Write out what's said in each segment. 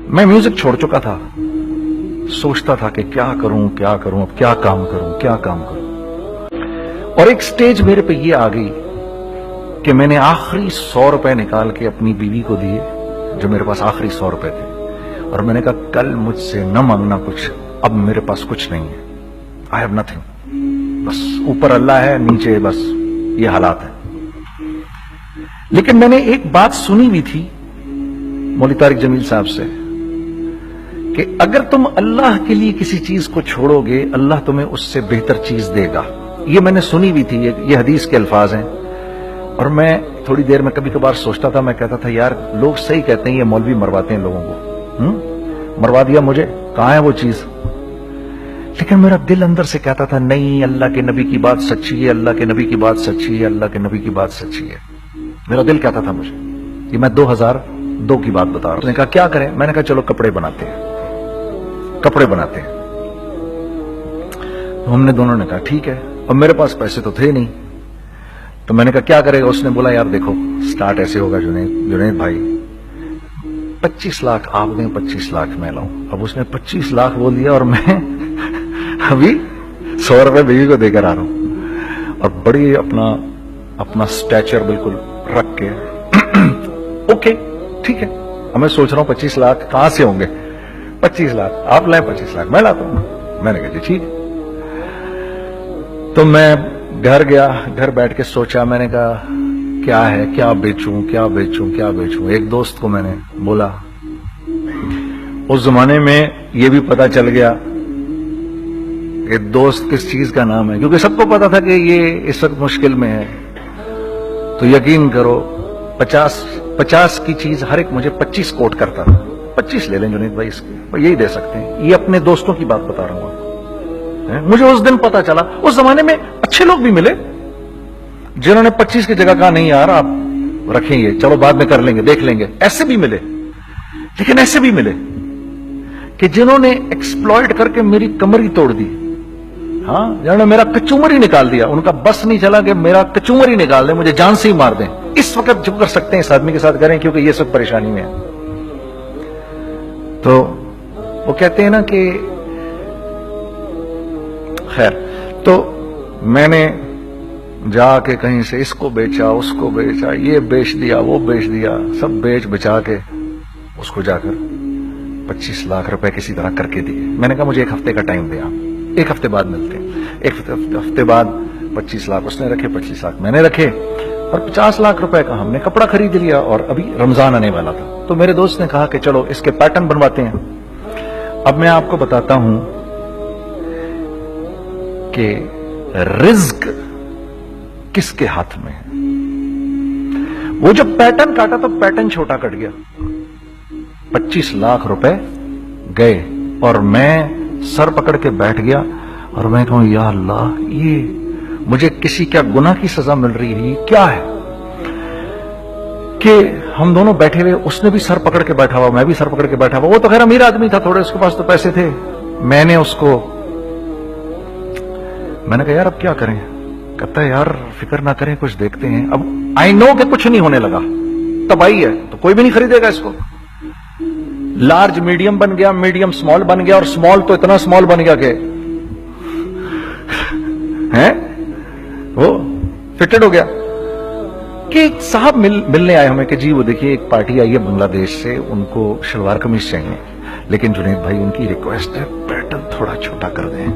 میں میوزک چھوڑ چکا تھا، سوچتا تھا کہ کیا کروں اب کیا کام کروں، اور ایک سٹیج میرے پہ یہ آ گئی کہ میں نے آخری 100 روپے نکال کے اپنی بیوی کو دیے، جو میرے پاس آخری 100 روپے تھے، اور میں نے کہا کل مجھ سے نہ مانگنا کچھ، اب میرے پاس کچھ نہیں ہے، I have nothing، بس اوپر اللہ ہے، نیچے بس یہ حالات ہے۔ لیکن میں نے ایک بات سنی ہوئی تھی مولوی طارق جمیل صاحب سے کہ اگر تم اللہ کے لیے کسی چیز کو چھوڑو گے، اللہ تمہیں اس سے بہتر چیز دے گا۔ یہ میں نے سنی ہوئی تھی، یہ حدیث کے الفاظ ہیں، اور میں تھوڑی دیر میں کبھی کبھار سوچتا تھا، میں کہتا تھا یار لوگ صحیح کہتے ہیں، یہ مولوی مرواتے ہیں لوگوں کو، مروا دیا مجھے، کہاں ہے وہ چیز؟ لیکن میرا دل اندر سے کہتا تھا نہیں، اللہ کے نبی کی بات سچی ہے، اللہ کے نبی کی بات سچی ہے، اللہ کے نبی کی بات سچی ہے، میرا دل کہتا تھا مجھے۔ یہ میں 2002 کی بات بتا رہا ہوں۔ اس نے کہا کیا کریں؟ میں نے کہا چلو کپڑے بناتے ہیں۔ ہم نے دونوں نے کہا ٹھیک ہے، اور میرے پاس پیسے تو تھے نہیں، تو میں نے کہا کیا کرے گا؟ اس نے بولا یار دیکھو سٹارٹ ایسے ہوگا جنید بھائی، 25 لاکھ آپ دیں، 25 لاکھ میں لاؤں۔ اب اس نے 25 لاکھ بول دیا، اور میں ابھی 100 روپے بیوی کو دے کر آ رہا ہوں، اور بڑی اپنا سٹیچر بالکل رکھ کے اوکے ٹھیک ہے۔ اب میں سوچ رہا ہوں 25 لاکھ کہاں سے ہوں گے؟ 25 لاکھ آپ لائیں، 25 لاکھ میں لاتا ہوں۔ میں نے کہا جی ٹھیک ہے۔ تو میں گھر گیا، گھر بیٹھ کے سوچا، میں نے کہا کیا ہے، کیا بیچوں۔ ایک دوست کو میں نے بولا، اس زمانے میں یہ بھی پتا چل گیا کہ دوست کس چیز کا نام ہے، کیونکہ سب کو پتا تھا کہ یہ اس وقت مشکل میں ہے۔ تو یقین کرو 50 کی چیز ہر ایک مجھے 25 کوٹ کرتا تھا۔ 25 لے لیں جنید بھائی، اس کے یہی دے سکتے ہیں۔ یہ اپنے دوستوں کی بات بتا رہا ہوں۔ مجھے اس دن پتا چلا، اس زمانے میں اچھے لوگ بھی ملے جنہوں نے 25 کی جگہ کہا نہیں یار آپ رکھیں گے، چلو بعد میں کر لیں گے، دیکھ لیں گے، ایسے بھی ملے۔ لیکن ایسے بھی ملے کہ جنہوں نے ایکسپلائٹ کر کے میری کمر ہی توڑ دی، ہاں جنہوں نے میرا کچومر ہی نکال دیا۔ ان کا بس نہیں چلا کہ میرا کچومر ہی نکال دیں، مجھے جان سے ہی مار دیں۔ اس وقت جو کر سکتے ہیں اس آدمی کے ساتھ کریں، کیونکہ یہ سب پریشانی میں ہے۔ تو وہ کہتے ہیں نا کہ خیر، تو میں نے جا کے کہیں سے اس کو بیچا، اس کو بیچا، یہ بیچ دیا، وہ بیچ دیا، سب بیچ بچا کے اس کو جا کر 25 لاکھ روپے کسی طرح کر کے دیے۔ میں نے کہا مجھے 1 ہفتے کا ٹائم دیا، 1 ہفتے بعد ملتے ہیں۔ 1 ہفتے بعد 25 لاکھ اس نے رکھے، 25 لاکھ میں نے رکھے، اور 50 لاکھ روپے کا ہم نے کپڑا خرید لیا، اور ابھی رمضان آنے والا تھا۔ تو میرے دوست نے کہا کہ چلو اس کے پیٹرن بنواتے ہیں۔ اب میں آپ کو بتاتا ہوں کہ رزق کس کے ہاتھ میں ہے۔ وہ جب پیٹرن کاٹا تو پیٹرن چھوٹا کٹ گیا، 25 لاکھ روپے گئے، اور میں سر پکڑ کے بیٹھ گیا، اور میں کہوں یا اللہ یہ مجھے کسی کیا گناہ کی سزا مل رہی ہے، یہ کیا ہے کہ ہم دونوں بیٹھے ہوئے، اس نے بھی سر پکڑ کے بیٹھا ہوا، میں بھی سر پکڑ کے بیٹھا ہوا۔ وہ تو خیر امیر آدمی تھا تھوڑے، اس کے پاس تو پیسے تھے۔ میں نے اس کو میں نے کہا یار اب کیا کریں؟ کہتا ہے یار فکر نہ کریں، کچھ دیکھتے ہیں۔ اب آئی نو کہ کچھ نہیں ہونے لگا، تباہی ہے، تو کوئی بھی نہیں خریدے گا اس کو۔ لارج میڈیم بن گیا، میڈیم سمال بن گیا، اور سمال تو اتنا سمال بن گیا کہ وہ فٹڈ ہو گیا۔ کہ ایک صاحب ملنے آئے ہمیں کہ جی وہ دیکھیے ایک پارٹی آئی ہے بنگلہ دیش سے، ان کو شلوار قمیص چاہیے، لیکن جنید بھائی ان کی ریکویسٹ ہے پیٹرن تھوڑا چھوٹا کر دیں۔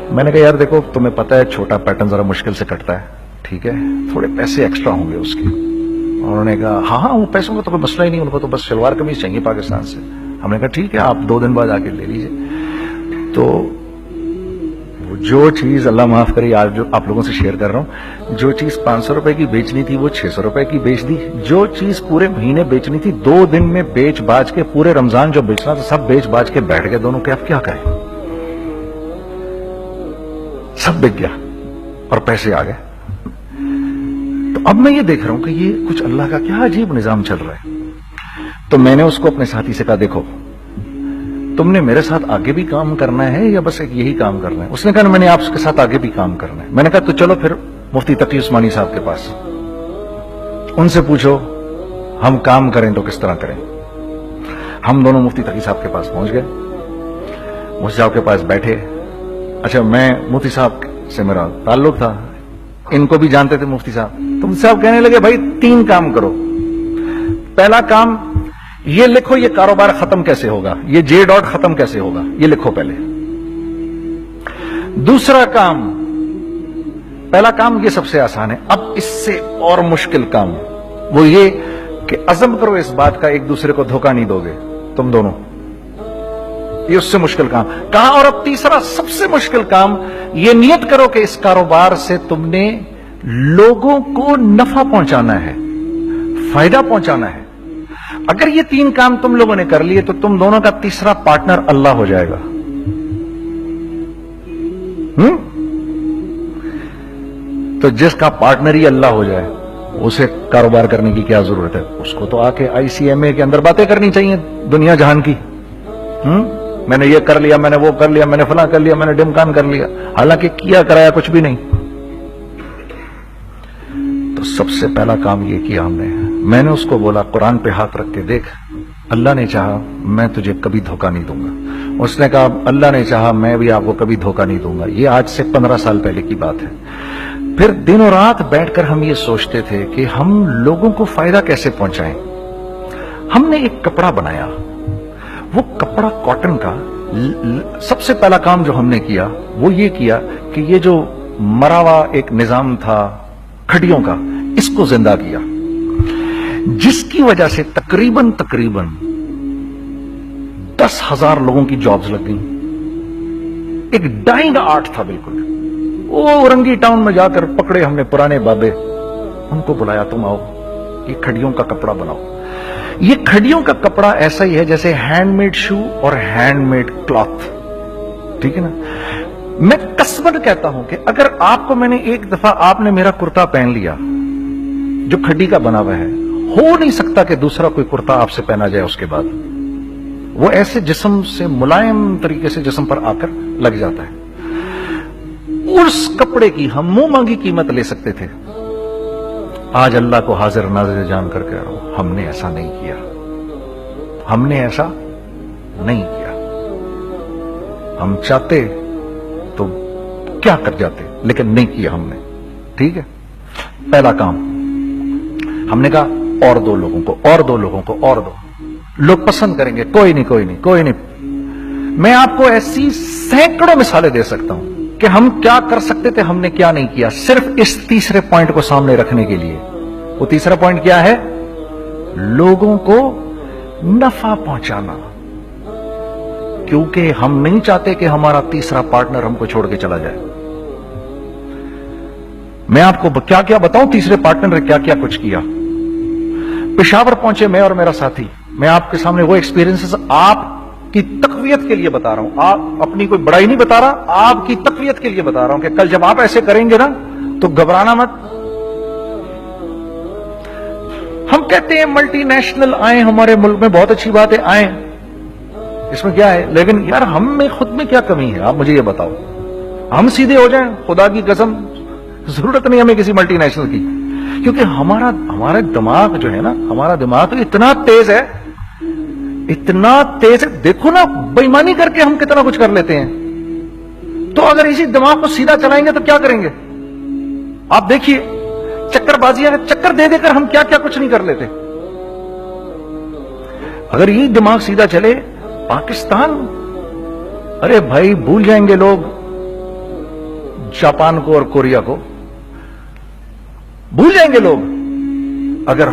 میں نے کہا یار دیکھو تمہیں پتا ہے چھوٹا پیٹرن ذرا مشکل سے کٹتا ہے، ٹھیک ہے تھوڑے پیسے ایکسٹرا ہوں گے اس کے۔ انہوں نے کہا ہاں وہ پیسوں کا تو کوئی مسئلہ ہی نہیں، ان کو تو بس شلوار قمیص چاہیے پاکستان سے۔ ہم نے کہا ٹھیک ہے آپ 2 دن بعد آ کے لے لیجیے۔ تو جو چیز اللہ معاف کرے آج جو آپ لوگوں سے شیئر کر رہا ہوں، جو چیز 500 روپے کی بیچنی تھی وہ 600 روپے کی بیچ دی، جو چیز پورے مہینے بیچنی تھی 2 دن میں بیچ باج کے، پورے رمضان جو بیچنا تھا سب بیچ باج کے بیٹھ گئے دونوں کے۔ اب کیا کریں؟ سب بک گیا اور پیسے آ گئے۔ تو اب میں یہ دیکھ رہا ہوں کہ یہ کچھ اللہ کا کیا عجیب نظام چل رہا ہے۔ تو میں نے اس کو اپنے ساتھی سے کہا دیکھو تم نے میرے ساتھ آگے بھی کام کرنا ہے یا بس ایک یہی کام کرنا ہے؟ اس نے کہا میں نے آپ کے ساتھ آگے بھی کام کرنا ہے۔ میں نے کہا تو چلو پھر مفتی تقی عثمانی صاحب کے پاس، ان سے پوچھو ہم کام کریں تو کس طرح کریں۔ हम दोनों मुफ्ती तकी साहब के पास पहुंच गए, मुफ्ती साहब के पास बैठे। अच्छा, मैं मुफ्ती साहब से मेरा ताल्लुक था, इनको भी जानते थे मुफ्ती साहब। तो मुफ्ती साहब कहने लगे, भाई 3 काम करो। पहला काम ये लिखो, ये कारोबार खत्म कैसे होगा, ये जे डॉट खत्म कैसे होगा, ये लिखो पहले। दूसरा काम, पहला काम ये सबसे आसान है, अब इससे और मुश्किल काम वो ये कि अज़म करो इस बात का एक दूसरे को धोखा नहीं दोगे तुम दोनों, ये उससे मुश्किल काम कहा। और अब तीसरा सबसे मुश्किल काम, ये नियत करो कि इस कारोबार से तुमने लोगों को नफा पहुंचाना है, फायदा पहुंचाना है। अगर ये 3 काम तुम लोगों ने कर लिए तो तुम दोनों का तीसरा पार्टनर अल्लाह हो जाएगा। तो जिसका पार्टनर ही अल्लाह हो जाए उसे कारोबार करने की क्या जरूरत है, उसको तो आके ICMA के अंदर बातें करनी चाहिए दुनिया जहान की। मैंने ये कर लिया, मैंने वो कर लिया, मैंने फला कर लिया, मैंने डिमकान कर लिया, हालांकि किया कराया कुछ भी नहीं। तो सबसे पहला काम ये किया हमने, मैंने उसको बोला कुरान पे हाथ रख के देख, अल्लाह ने चाहा मैं तुझे कभी धोखा नहीं दूंगा। उसने कहा अल्लाह ने चाहा मैं भी आपको कभी धोखा नहीं दूंगा। ये आज से 15 साल पहले की बात है। फिर दिन और रात बैठकर हम ये सोचते थे कि हम लोगों को फायदा कैसे पहुंचाएं। हमने एक कपड़ा बनाया, वो कपड़ा कॉटन का। सबसे पहला काम जो हमने किया वो ये किया कि ये जो मरा हुआ एक निजाम था खड्डियों का, इसको जिंदा किया, जिसकी वजह से तकरीबन 10,000 लोगों की जॉब्स लग गई। एक डाइंग आर्ट था बिल्कुल। वो रंगी टाउन में जाकर पकड़े हमने पुराने बाबे, उनको बुलाया, तुम आओ ये खड्डियों का कपड़ा बनाओ। ये खड्डियों का कपड़ा ऐसा ही है जैसे हैंडमेड शू और हैंडमेड क्लॉथ, ठीक है ना। मैं कसमन कहता हूं कि अगर आपको मैंने एक दफा आपने मेरा कुर्ता पहन लिया जो खड्डी का बना हुआ है, हो नहीं सकता कि दूसरा कोई कुर्ता आपसे पहना जाए उसके बाद। वो ऐसे जिस्म से मुलायम तरीके से जिस्म पर आकर लग जाता है। उस कपड़े की हम मुंह मांगी कीमत ले सकते थे। आज अल्लाह को हाजिर नाज़िर जान कर कह रहा हूं, हमने ऐसा नहीं किया, हमने ऐसा नहीं किया। हम चाहते तो क्या कर जाते, लेकिन नहीं किया हमने, ठीक है। पहला काम हमने कहा और 2 लोगों को, और 2 लोगों को, और 2 लोग पसंद करेंगे, कोई नहीं कोई नहीं कोई नहीं। मैं आपको ऐसी सैकड़ों मिसालें दे सकता हूं कि हम क्या कर सकते थे, हमने क्या नहीं किया, सिर्फ इस तीसरे पॉइंट को सामने रखने के लिए। वो तीसरा पॉइंट क्या है? लोगों को नफा पहुंचाना। क्योंकि हम नहीं चाहते कि हमारा तीसरा पार्टनर हमको छोड़ के चला जाए। मैं आपको क्या क्या बताऊं, तीसरे पार्टनर ने क्या क्या कुछ किया। पेशावर पहुंचे मैं और मेरा साथी, मैं आपके सामने वो एक्सपीरियंसेस आपकी तकवीयत के लिए बता रहा हूं, आप अपनी कोई बड़ाई नहीं बता रहा, आपकी तकवीयत के लिए बता रहा हूं कि कल जब आप ऐसे करेंगे ना तो घबराना मत। हम कहते हैं मल्टीनेशनल आए हमारे मुल्क में, बहुत अच्छी बात है, आए, इसमें क्या है, लेकिन यार हम में खुद में क्या कमी है, आप मुझे ये बताओ। हम सीधे हो जाएं, खुदा की कसम जरूरत नहीं हमें किसी मल्टीनेशनल की, क्योंकि हमारा दिमाग जो है ना, हमारा दिमाग तो इतना तेज है, इतना तेज है। देखो ना, बेईमानी करके हम कितना कुछ कर लेते हैं। तो अगर इसी दिमाग को सीधा चलाएंगे तो क्या करेंगे आप देखिए, चक्करबाजियां, चक्कर दे देकर हम क्या क्या कुछ नहीं कर लेते। अगर यही दिमाग सीधा चले, पाकिस्तान, अरे भाई भूल जाएंगे लोग जापान को और कोरिया को, भूल जाएंगे लोग। अगर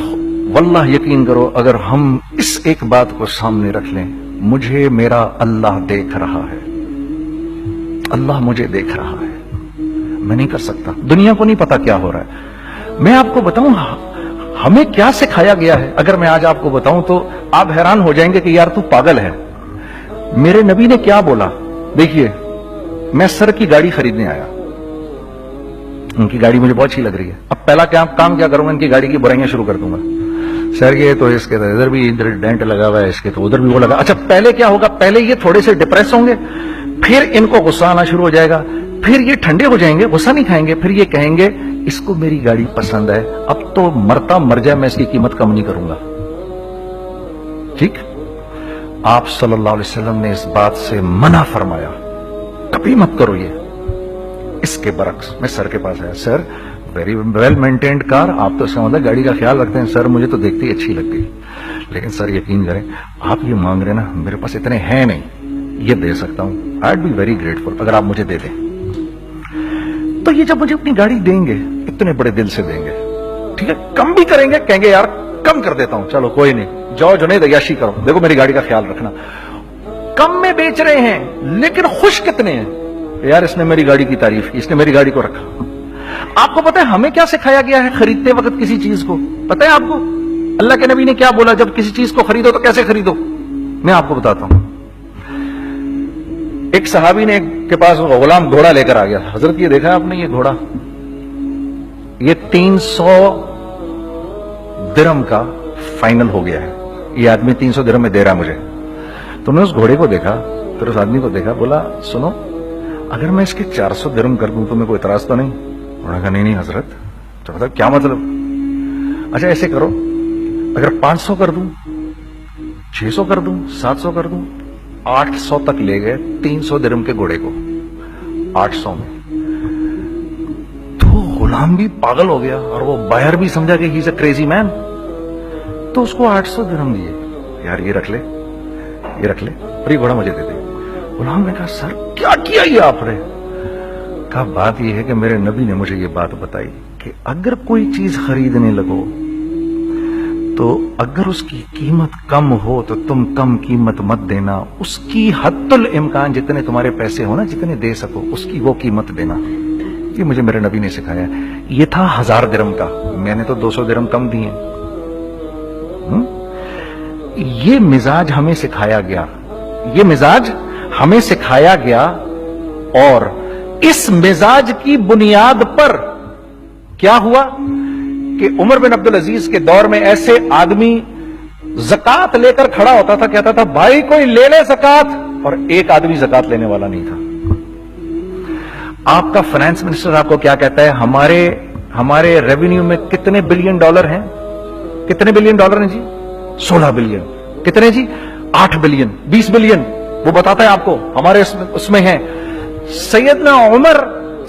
वल्लाह यकीन करो, अगर हम इस एक बात को सामने रख लें, मुझे मेरा अल्लाह देख रहा है, अल्लाह मुझे देख रहा है, मैं नहीं कर सकता। दुनिया को नहीं पता क्या हो रहा है। मैं आपको बताऊं हमें क्या सिखाया गया है, अगर मैं आज आपको बताऊं तो आप हैरान हो जाएंगे कि यार तू पागल है। मेरे नबी ने क्या बोला, देखिए, मैं सर की गाड़ी खरीदने आया, उनकी गाड़ी मुझे बहुत अच्छी लग रही है। अब पहला काम क्या करूंगा, इनकी गाड़ी की बुराइयां शुरू कर दूंगा। सर ये तो इसके तो इधर भी इधर डेंट लगा हुआ है, इसके तो उधर भी वो लगा। अच्छा, पहले क्या होगा, पहले ये थोड़े से डिप्रेस होंगे, फिर इनको गुस्सा आना शुरू हो जाएगा, फिर ये ठंडे हो जाएंगे, गुस्सा नहीं खाएंगे, फिर ये कहेंगे इसको मेरी गाड़ी पसंद है, अब तो मरता मर जाए मैं इसकी कीमत कम नहीं करूंगा। ठीक, आप सल्लल्लाहु अलैहि वसल्लम ने इस बात से मना फरमाया, कभी मत करो ये। इसके बरक्स मैं सर के पास आया, sir very well maintained car, आप तो इसका मतलब गाड़ी का ख्याल रखते हैं। सर मुझे तो देखते ही अच्छी लगती है, लेकिन सर यकीन करें आप ये मांग रहे ना, मेरे पास इतने हैं नहीं, ये दे सकता हूं, आई बी वेरी ग्रेटफुल अगर आप मुझे दे दें। तो ये जब मुझे अपनी गाड़ी देंगे इतने बड़े दिल से देंगे, ठीक है, कम भी करेंगे, कहेंगे यार कम कर देता हूं, चलो कोई नहीं, जाओ जुनैद अय्याशी करो, देखो मेरी गाड़ी का ख्याल रखना। कम में बेच रहे हैं लेकिन खुश कितने हैं, यार इसने मेरी गाड़ी की तारीफ की, इसने मेरी गाड़ी को रखा। आपको पता है हमें क्या सिखाया गया है खरीदते वक्त किसी चीज को? पता है आपको अल्लाह के नबी ने क्या बोला, जब किसी चीज को खरीदो तो कैसे खरीदो? मैं आपको बताता हूं। एक सहाबी ने के पास गुलाम घोड़ा लेकर आ गया, हजरत ये देखा आपने ये घोड़ा, ये 300 दिरहम का फाइनल हो गया है, ये आदमी 300 दिरहम में दे रहा है मुझे। तो उन्होंने उस घोड़े को देखा, फिर उस आदमी को देखा, बोला सुनो अगर मैं इसके 400 दिरहम कर दूं तो मेरे को इतराज तो नहीं? उन्होंने कहा नहीं हजरत। तो मतलब क्या मतलब? अच्छा ऐसे करो, अगर 500 कर दूं, 600 कर दूं, 700 कर दूं, 800 तक ले गए 300 दिरहम के घोड़े को, 800 में। तो गुलाम भी पागल हो गया और वो बायर भी समझा कि he is a crazy man, तो उसको 800 दिरहम दिए, यार ये रख ले, ये रख ले, और ये घोड़ा मुझे दे दे। गुलाम ने कहा सर क्या किया ये आपने? कहा बात ये है कि मेरे नबी ने मुझे ये बात बताई कि अगर कोई चीज खरीदने लगो तो अगर उसकी कीमत कम हो तो तुम कम कीमत मत देना, उसकी हद्दुल इम्कान जितने तुम्हारे पैसे हो ना, जितने दे सको उसकी वो कीमत देना। ये मुझे मेरे नबी ने सिखाया। ये था 1000 दिरहम का, मैंने तो 200 दिरहम कम दिए। ये मिजाज हमें सिखाया गया, ये मिजाज हमें सिखाया गया, और इस मिजाज की बुनियाद पर क्या हुआ कि उमर बिन अब्दुल अजीज के दौर में ऐसे आदमी ज़कात लेकर खड़ा होता था, कहता था भाई कोई ले ले ज़कात, और एक आदमी ज़कात लेने वाला नहीं था। आपका फाइनेंस मिनिस्टर आपको क्या कहता है, हमारे रेवेन्यू में कितने बिलियन डॉलर हैं? कितने बिलियन डॉलर हैं जी? 16 बिलियन। कितने जी? 8 बिलियन, 20 बिलियन, वो बताता है आपको हमारे उसमें है। सैयदना उमर,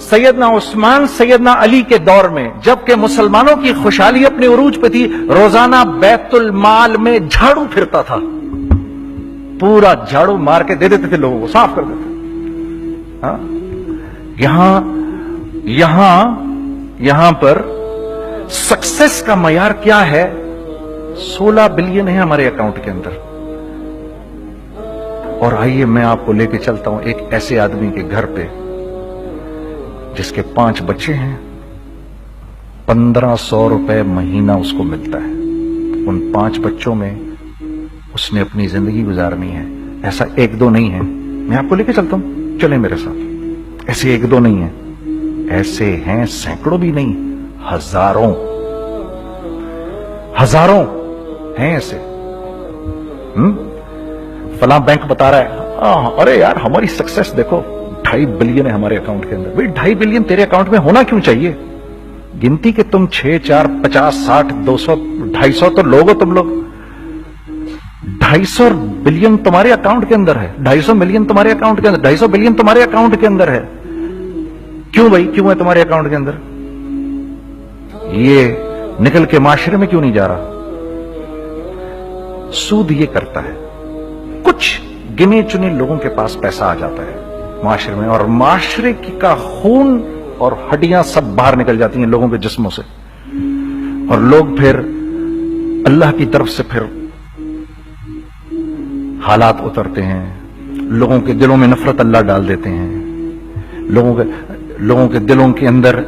सैयदना उस्मान, सैयदना अली के दौर में, जबकि मुसलमानों की खुशहाली अपने उरूज पे थी, रोजाना बैतुल माल में झाड़ू फिरता था, पूरा झाड़ू मार के दे देते थे लोगों को, साफ कर देते। हाँ? यहां पर सक्सेस का मयार क्या है? 16 बिलियन है हमारे अकाउंट के अंदर। और आइए मैं आपको लेके चलता हूं एक ऐसे आदमी के घर पे जिसके 5 बच्चे हैं, 1500 रुपए महीना उसको मिलता है। उन 5 बच्चों में उसने अपनी जिंदगी गुजारनी है। ऐसा 1-2 नहीं है, मैं आपको लेके चलता हूं, चले मेरे साथ। ऐसे 1-2 नहीं है, ऐसे हैं सैकड़ों भी नहीं, हजारों हैं ऐसे। फला बैंक बता रहा है अरे यार हमारी सक्सेस देखो, 2.5 बिलियन है हमारे अकाउंट के अंदर। भाई 2.5 बिलियन तेरे अकाउंट में होना क्यों चाहिए? गिनती के तुम 6, 4, 50, 60, 200, 250 तो लोग हो तुम लोग। 250 बिलियन तुम्हारे अकाउंट के अंदर है, 250 मिलियन तुम्हारे अकाउंट के अंदर, 250 बिलियन तुम्हारे अकाउंट के अंदर है। क्यों भाई, क्यों है तुम्हारे अकाउंट के अंदर? ये निकल के माशरे में क्यों नहीं जा रहा? सूद ये करता है, कुछ गिने चुने लोगों के पास पैसा आ जाता है माशरे में, और माशरे का खून और हड्डियां सब बाहर निकल जाती हैं लोगों के जिस्मों से, और लोग फिर अल्लाह की तरफ से फिर हालात उतरते हैं, लोगों के दिलों में नफरत अल्लाह डाल देते हैं, लोगों के दिलों के अंदर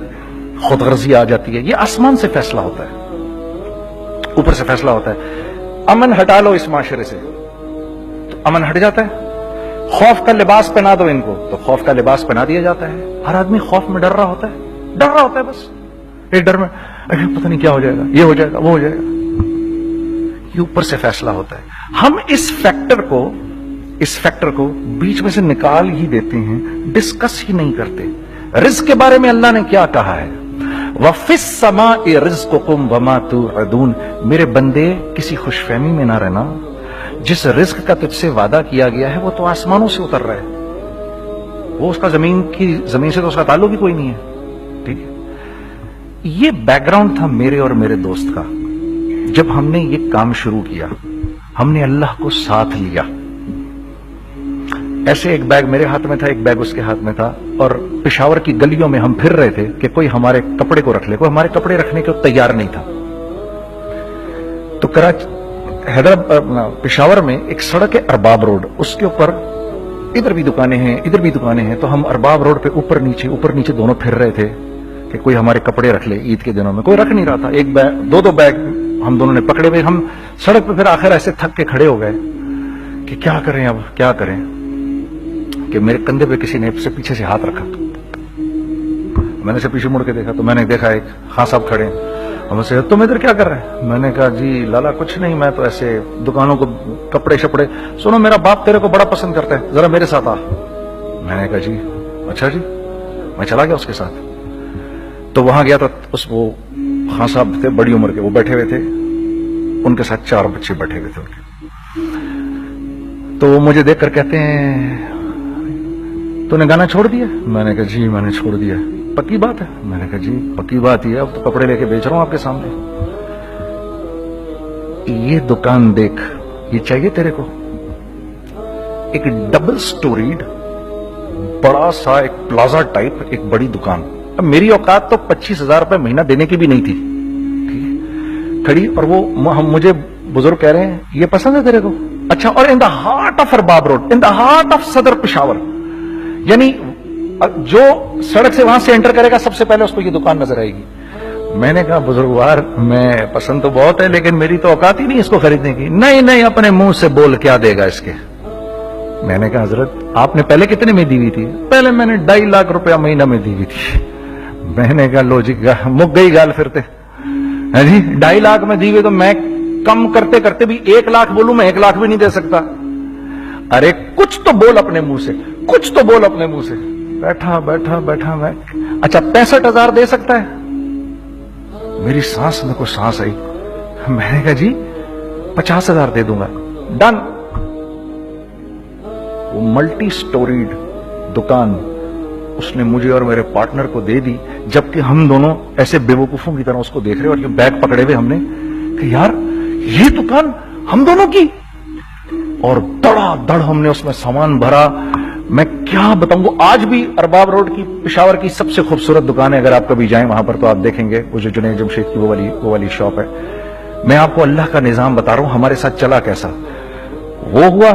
खुदगर्जी आ जाती है। ये आसमान से फैसला होता है, ऊपर से फैसला होता है। अमन हटा लो इस माशरे से तो अमन हट जाता है। खौफ का लिबास पहना दो इनको तो खौफ का लिबास पहना दिया जाता है। हर आदमी खौफ में डर रहा होता है, बस एक डर में, अरे पता नहीं क्या हो जाएगा, ये हो जाएगा, वो हो जाएगा। ये ऊपर से फैसला होता है। हम इस फैक्टर को बीच में से निकाल ही देते हैं, डिस्कस ही नहीं करते। रिज्क के बारे में अल्लाह ने क्या कहा है? वफिस समाए रिज़्क़ुकुम वमा तुअदून। मेरे बंदे किसी खुशफहमी में ना रहना, जिस रिस्क का तुझसे वादा किया गया है वो तो आसमानों से उतर रहा है, वो उसका जमीन से तो उसका ताल्लुक ही कोई नहीं है। ठीक है, ये बैकग्राउंड था मेरे और मेरे दोस्त का। जब हमने ये काम शुरू किया, हमने अल्लाह को साथ लिया। ऐसे एक बैग मेरे हाथ में था, एक बैग उसके हाथ में था, और पेशावर की गलियों में हम फिर रहे थे कि कोई हमारे कपड़े को रख ले। कोई हमारे कपड़े रखने को तैयार नहीं था। तो हैदराबाद पेशावर में एक सड़क है अरबाब रोड, उसके ऊपर इधर भी दुकानें हैं, इधर भी दुकानें हैं। तो हम अरबाब रोड पे ऊपर नीचे दोनों फिर रहे थे कि कोई हमारे कपड़े रख ले। ईद के दिनों में कोई रख नहीं रहा था। एक बैग, दो बैग हम दोनों ने पकड़े हुए। हम सड़क पे फिर आखिर ऐसे थक के खड़े हो गए कि क्या करें, अब क्या करें, कि मेरे कंधे पे किसी ने से पीछे से हाथ रखा। मैंने से पीछे मुड़ के देखा तो मैंने देखा एक खां साहब खड़े हैं। हमसे, तुम इधर क्या कर रहे हैं? मैंने कहा, जी लाला कुछ नहीं, मैं तो ऐसे दुकानों को कपड़े शपड़े। सुनो, मेरा बाप तेरे को बड़ा पसंद करता है, जरा मेरे साथ आ। मैंने कहा, जी अच्छा जी। मैं चला गया उसके साथ। तो वहां गया तो वो खां साहब थे, बड़ी उम्र के, वो बैठे हुए थे, उनके साथ 4 बच्चे बैठे हुए थे उनके। तो वो मुझे देखकर कहते हैं, तूने गाना छोड़ दिया? मैंने कहा, जी मैंने छोड़ दिया। पक्की बात है? मैंने कहा, जी पक्की बात ही है, अब तो कपड़े लेके बेच रहा हूं आपके सामने। ये दुकान देख, ये चाहिए तेरे को? एक डबल स्टोरीड बड़ा सा एक प्लाजा टाइप एक बड़ी दुकान। अब मेरी औकात तो 25,000 रुपए महीना देने की भी नहीं थी, ठीक, खड़ी। और वो मुझे बुजुर्ग कह रहे हैं, ये पसंद है तेरे को? अच्छा, और in the heart of Arbab road, in the heart of सदर पेशावर, यानी जो सड़क से वहां से एंटर करेगा सबसे पहले उसको ये दुकान नजर आएगी। मैंने कहा, बुजुर्गवार, मैं पसंद तो बहुत है लेकिन मेरी तो औकात ही नहीं इसको खरीदने की। नहीं, अपने मुंह से बोल, क्या देगा इसके? मैंने कहा, हजरत आपने पहले कितने में दी हुई थी? पहले मैंने 2.5 लाख रुपया महीना में दी हुई थी। मैंने कहा, लो जी, मुक गई गाल फिरते है जी। 2.5 लाख में दी हुई तो मैं कम करते करते भी 1 लाख बोलूं, मैं 1 लाख भी नहीं दे सकता। अरे कुछ तो बोल अपने मुंह से, कुछ तो बोल अपने मुंह से। बैठा मैं, अच्छा 65,000 दे सकता है? मेरी सांस में कुछ सांस आई। मैंने कहा, जी 50,000 दे दूंगा, डन। वो मल्टी स्टोरीड दुकान उसने मुझे और मेरे पार्टनर को दे दी, जबकि हम दोनों ऐसे बेवकूफों की तरह उसको देख रहे और ये बैग पकड़े हुए हमने कि यार ये दुकान हम दोनों की। और धड़ाधड़ हमने उसमें सामान भरा। मैं क्या बताऊं, वो आज भी अरबाब रोड की पेशावर की सबसे खूबसूरत दुकान है। अगर आप कभी जाएं वहां पर तो आप देखेंगे, वो जो जुनैद जमशेद की वो वाली शॉप है। मैं आपको अल्लाह का निजाम बता रहा हूं हमारे साथ चला कैसा। वो हुआ